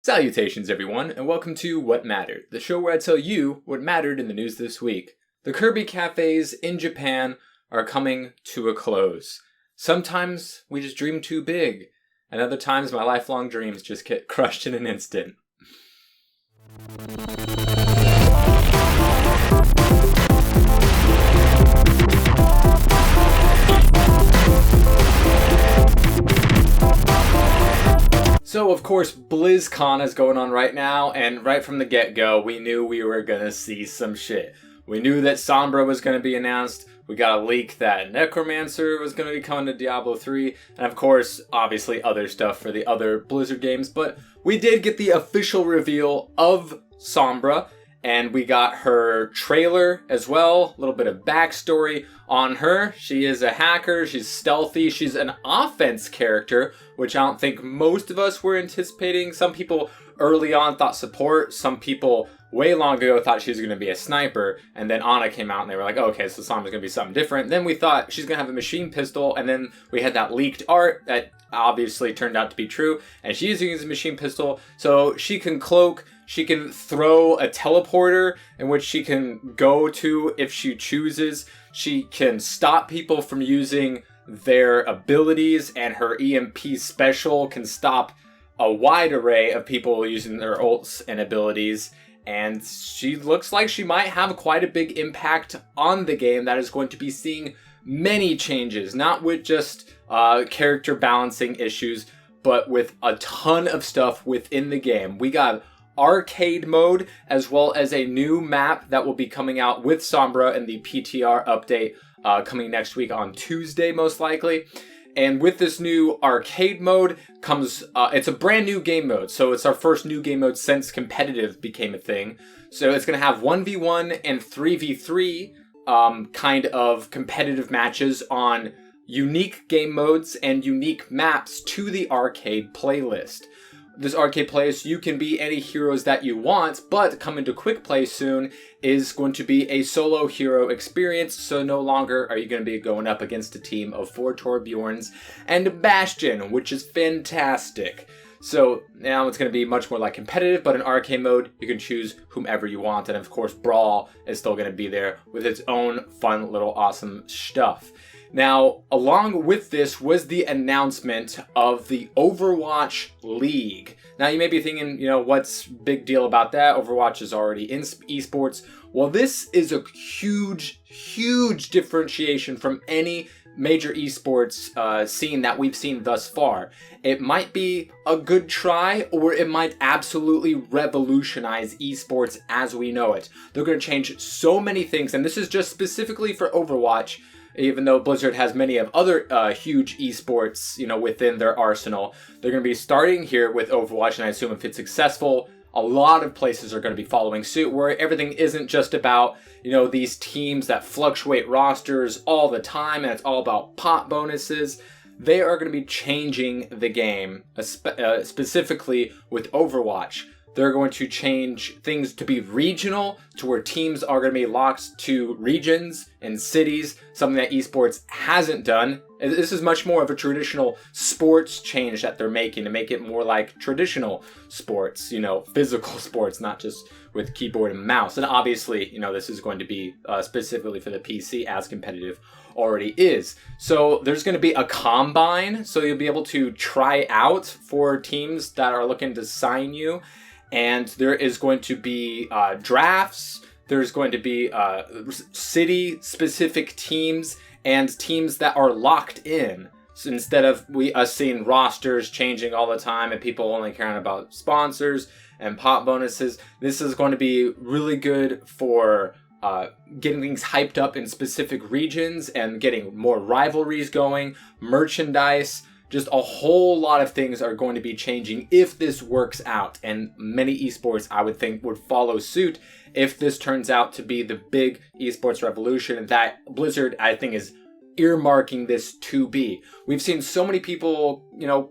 Salutations everyone, and welcome to What Mattered, the show where I tell you what mattered in the news this week. The Kirby cafes in Japan are coming to a close. Sometimes we just dream too big, and other times my lifelong dreams just get crushed in an instant. So, of course, Blizzcon is going on right now, and right from the get-go, we knew we were gonna see some shit. We knew that Sombra was gonna be announced, we got a leak that Necromancer was gonna be coming to Diablo 3, and of course, obviously other stuff for the other Blizzard games, but we did get the official reveal of Sombra, and we got her trailer as well, a little bit of backstory on her. She is a hacker, she's stealthy, she's an offense character, which I don't think most of us were anticipating. Some people early on thought support, some people way long ago thought she was going to be a sniper, and then Ana came out and they were like, oh, okay, so Sombra's going to be something different. Then we thought she's going to have a machine pistol, and then we had that leaked art that obviously turned out to be true, and she's using a machine pistol, so she can cloak, she can throw a teleporter in which she can go to if she chooses, she can stop people from using their abilities, and her EMP special can stop a wide array of people using their ults and abilities. And she looks like she might have quite a big impact on the game that is going to be seeing many changes, not with just character balancing issues, but with a ton of stuff within the game. We got arcade mode, as well as a new map that will be coming out with Sombra in the PTR update coming next week on Tuesday, most likely. And with this new arcade mode comes, it's a brand new game mode. So it's our first new game mode since competitive became a thing. So it's going to have 1v1 and 3v3 kind of competitive matches on unique game modes and unique maps to the arcade playlist. This arcade playlist, you can be any heroes that you want, but coming to quick play soon is going to be a solo hero experience, so no longer are you going to be going up against a team of 4 Torbjorns and Bastion, which is fantastic. So now it's going to be much more like competitive, but in arcade mode, you can choose whomever you want, and of course Brawl is still going to be there with its own fun little awesome stuff. Now, along with this was the announcement of the Overwatch League. Now, you may be thinking, what's big deal about that? Overwatch is already in esports. Well, this is a huge, huge differentiation from any major esports scene that we've seen thus far. It might be a good try, or it might absolutely revolutionize esports as we know it. They're going to change so many things, and this is just specifically for Overwatch. Even though Blizzard has many of other huge esports, within their arsenal, they're going to be starting here with Overwatch, and I assume if it's successful, a lot of places are going to be following suit, where everything isn't just about, these teams that fluctuate rosters all the time, and it's all about pot bonuses. They are going to be changing the game, specifically with Overwatch. They're going to change things to be regional, to where teams are going to be locked to regions and cities, something that esports hasn't done. This is much more of a traditional sports change that they're making to make it more like traditional sports, physical sports, not just with keyboard and mouse. And obviously, this is going to be specifically for the PC, as competitive already is. So there's going to be a combine, so you'll be able to try out for teams that are looking to sign you. And there is going to be drafts, there's going to be city-specific teams, and teams that are locked in. So instead of us seeing rosters changing all the time and people only caring about sponsors and pot bonuses, this is going to be really good for getting things hyped up in specific regions and getting more rivalries going, merchandise. Just a whole lot of things are going to be changing if this works out, and many esports, I would think, would follow suit if this turns out to be the big esports revolution that Blizzard, I think, is earmarking this to be. We've seen so many people,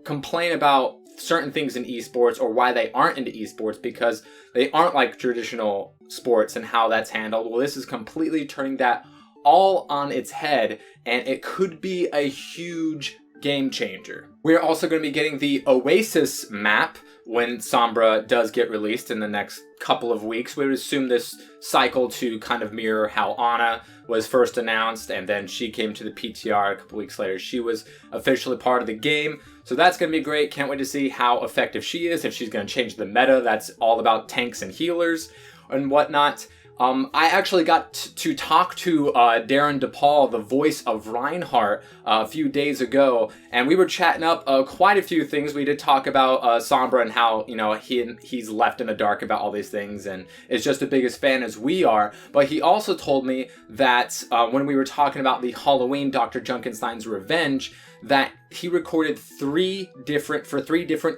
complain about certain things in esports or why they aren't into esports because they aren't like traditional sports and how that's handled. Well, this is completely turning that all on its head, and it could be a huge game changer. We're also going to be getting the Oasis map, when Sombra does get released in the next couple of weeks. We would assume this cycle to kind of mirror how Ana was first announced, and then she came to the PTR a couple weeks later. She was officially part of the game, so that's going to be great. Can't wait to see how effective she is, if she's going to change the meta that's all about tanks and healers and whatnot. I actually got to talk to Darren DePaul, the voice of Reinhardt, a few days ago, and we were chatting up quite a few things. We did talk about Sombra and how, you know, he's left in the dark about all these things and is just the biggest fan as we are. But he also told me that when we were talking about the Halloween Dr. Junkenstein's Revenge, that he recorded three different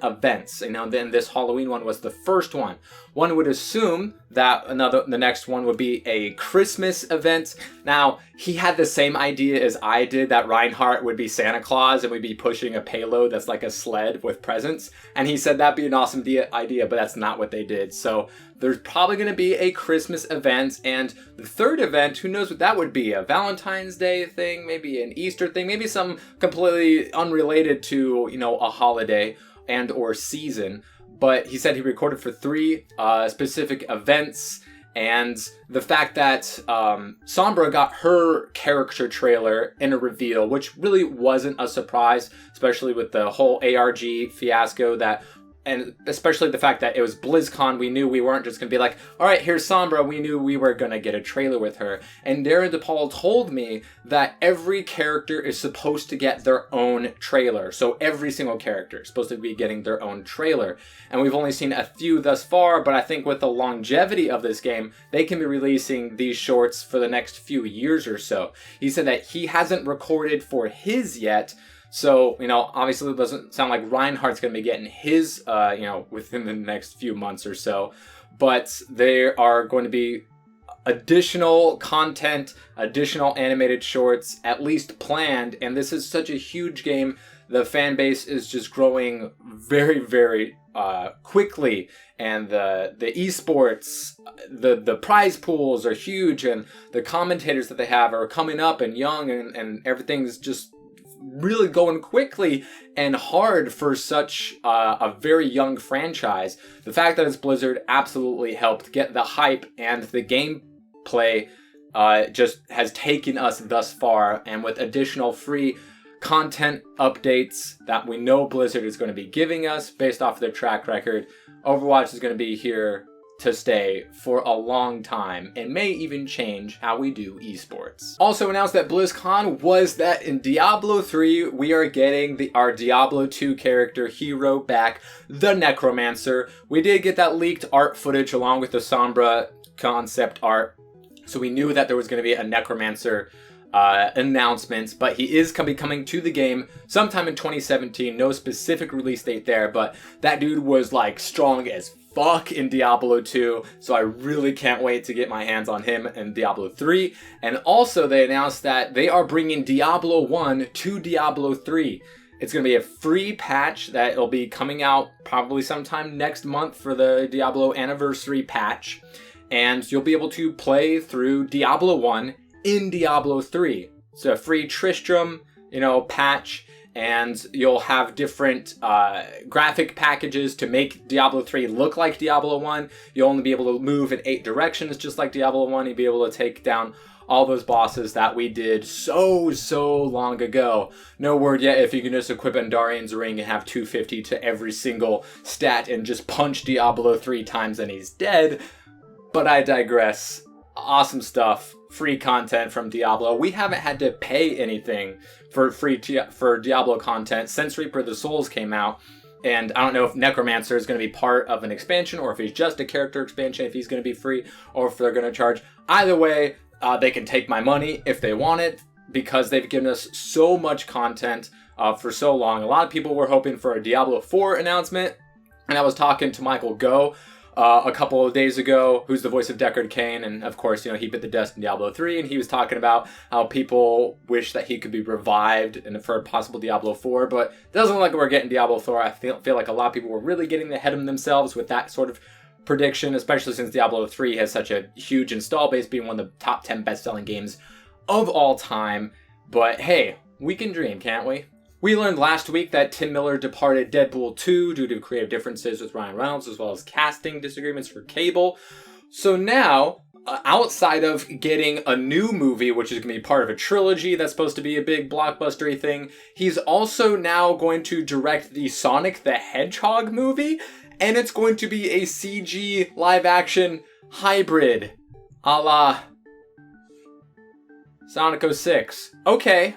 events. You know, then this Halloween one was the first one. One would assume that the next one would be a Christmas event. Now, he had the same idea as I did, that Reinhardt would be Santa Claus and we'd be pushing a payload that's like a sled with presents. And he said that'd be an awesome idea, but that's not what they did. So there's probably going to be a Christmas event, and the third event, who knows what that would be? A Valentine's Day thing, maybe an Easter thing, maybe some completely unrelated to, you know, a holiday and or season. But he said he recorded for three specific events, and the fact that Sombra got her character trailer in a reveal, which really wasn't a surprise, especially with the whole ARG fiasco and especially the fact that it was BlizzCon. We knew we weren't just going to be like, all right, here's Sombra. We knew we were going to get a trailer with her. And Darren DePaul told me that every character is supposed to get their own trailer. So every single character is supposed to be getting their own trailer. And we've only seen a few thus far, but I think with the longevity of this game, they can be releasing these shorts for the next few years or so. He said that he hasn't recorded for his yet. So, you know, obviously it doesn't sound like Reinhardt's going to be getting his, you know, within the next few months or so. But there are going to be additional content, additional animated shorts, at least planned. And this is such a huge game. The fan base is just growing very, very quickly. And the esports, the prize pools are huge. And the commentators that they have are coming up and young, and everything's just really going quickly and hard for such a very young franchise. The fact that it's Blizzard absolutely helped get the hype, and the gameplay just has taken us thus far. And with additional free content updates that we know Blizzard is going to be giving us based off of their track record, Overwatch is going to be here to stay for a long time and may even change how we do esports. Also announced at BlizzCon was that in Diablo 3, we are getting our Diablo 2 character hero back, the Necromancer. We did get that leaked art footage along with the Sombra concept art, so we knew that there was going to be a Necromancer announcements, but he is coming to the game sometime in 2017. No specific release date there, but that dude was like strong as fuck in Diablo 2, so I really can't wait to get my hands on him in Diablo 3. And also they announced that they are bringing Diablo 1 to Diablo 3. It's going to be a free patch that will be coming out probably sometime next month for the Diablo anniversary patch, and you'll be able to play through Diablo 1 in Diablo 3. So a free Tristram, you know, patch, and you'll have different graphic packages to make Diablo 3 look like Diablo 1. You'll only be able to move in 8 directions just like Diablo 1. You'll be able to take down all those bosses that we did so long ago. No word yet if you can just equip Andarian's Ring and have 250 to every single stat and just punch Diablo 3 times and he's dead. But I digress. Awesome stuff. Free content from Diablo. We haven't had to pay anything for for Diablo content since Reaper of the Souls came out. And I don't know if Necromancer is going to be part of an expansion, or if he's just a character expansion, if he's going to be free, or if they're going to charge. Either way, they can take my money if they want it, because they've given us so much content for so long. A lot of people were hoping for a Diablo 4 announcement, and I was talking to Michael Go a couple of days ago, who's the voice of Deckard Cain, and of course, you know, he bit the dust in Diablo 3, and he was talking about how people wish that he could be revived for a possible Diablo 4, but it doesn't look like we're getting Diablo 4. I feel like a lot of people were really getting ahead of themselves with that sort of prediction, especially since Diablo 3 has such a huge install base, being one of the top 10 best-selling games of all time. But hey, we can dream, can't we? We learned last week that Tim Miller departed Deadpool 2 due to creative differences with Ryan Reynolds, as well as casting disagreements for Cable. So now, outside of getting a new movie, which is going to be part of a trilogy that's supposed to be a big blockbustery thing, he's also now going to direct the Sonic the Hedgehog movie, and it's going to be a CG live-action hybrid, a la Sonic 06. Okay.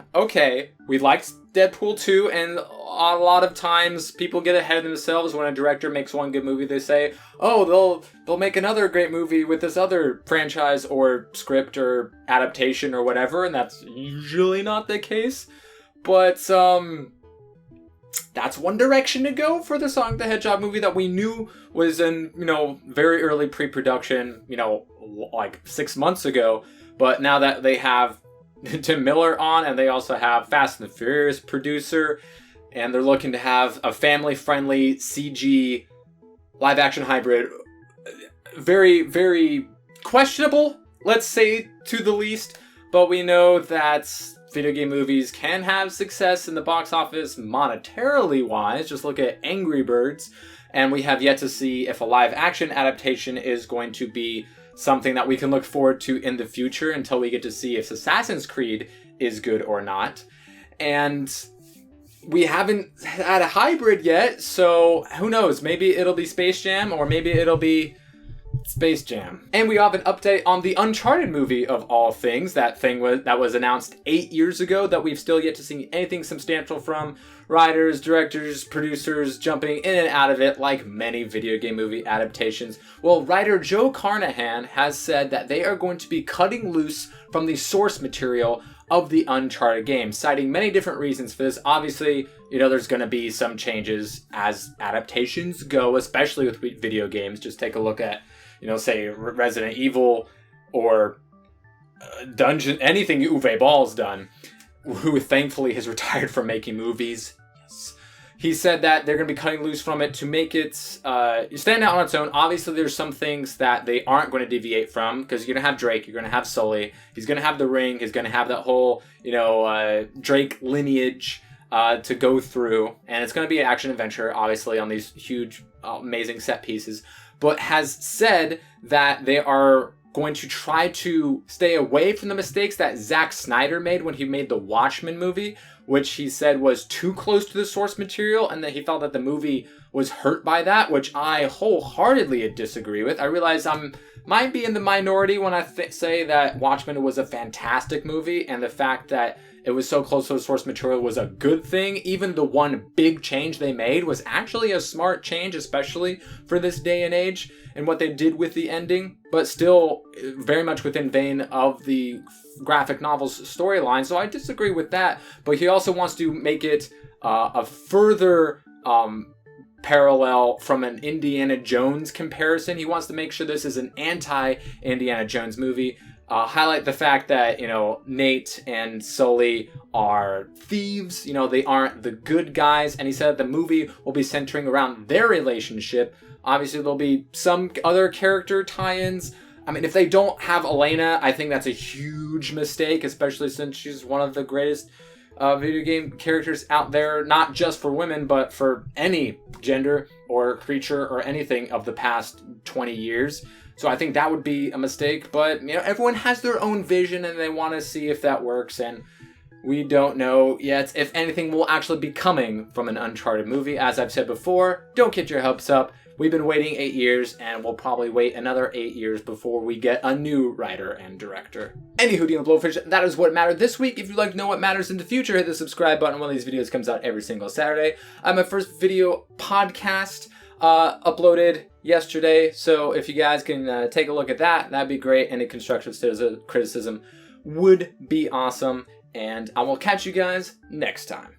We liked Deadpool 2, and a lot of times people get ahead of themselves when a director makes one good movie. They say, oh, they'll make another great movie with this other franchise or script or adaptation or whatever, and that's usually not the case. But that's one direction to go for the Sonic the Hedgehog movie that we knew was in, very early pre-production, like 6 months ago. But now that they have Tim Miller on, and they also have Fast and the Furious producer, and they're looking to have a family-friendly CG live-action hybrid, very, very questionable, let's say, to the least. But we know that video game movies can have success in the box office monetarily wise. Just look at Angry Birds. And we have yet to see if a live-action adaptation is going to be something that we can look forward to in the future until we get to see if Assassin's Creed is good or not. And we haven't had a hybrid yet, so who knows? Maybe it'll be Space Jam, or maybe it'll be Space Jam. And we have an update on the Uncharted movie, of all things. That was announced 8 years ago that we've still yet to see anything substantial from. Writers, directors, producers jumping in and out of it like many video game movie adaptations. Well, writer Joe Carnahan has said that they are going to be cutting loose from the source material of the Uncharted game, citing many different reasons for this. Obviously, there's going to be some changes as adaptations go, especially with video games. Just take a look at, say Resident Evil or Dungeon, anything Uwe Ball's done, who thankfully has retired from making movies. Yes. He said that they're going to be cutting loose from it to make it stand out on its own. Obviously, there's some things that they aren't going to deviate from, because you're going to have Drake, you're going to have Sully, he's going to have the ring, he's going to have that whole, Drake lineage to go through. And it's going to be an action-adventure, obviously, on these huge, amazing set pieces. But has said that they are going to try to stay away from the mistakes that Zack Snyder made when he made the Watchmen movie, which he said was too close to the source material, and that he felt that the movie was hurt by that, which I wholeheartedly disagree with. I realize might be in the minority when I say that Watchmen was a fantastic movie, and the fact that it was so close to the source material was a good thing. Even the one big change they made was actually a smart change, especially for this day and age, and what they did with the ending, but still very much within vein of the graphic novel's storyline. So I disagree with that, but he also wants to make it a further parallel from an Indiana Jones comparison. He wants to make sure this is an anti-Indiana Jones movie. Highlight the fact that, Nate and Sully are thieves. They aren't the good guys. And he said the movie will be centering around their relationship. Obviously, there'll be some other character tie-ins. I mean, if they don't have Elena, I think that's a huge mistake, especially since she's one of the greatest video game characters out there, not just for women, but for any gender or creature or anything of the past 20 years. So I think that would be a mistake, but everyone has their own vision and they want to see if that works, and we don't know yet if anything will actually be coming from an Uncharted movie. As I've said before, don't get your hopes up. We've been waiting 8 years, and we'll probably wait another 8 years before we get a new writer and director. Anywho, Dean the Blowfish, that is what mattered this week. If you'd like to know what matters in the future, hit the subscribe button. One of these videos comes out every single Saturday. My first video podcast uploaded yesterday, so if you guys can take a look at that, that'd be great. Any constructive criticism would be awesome, and I will catch you guys next time.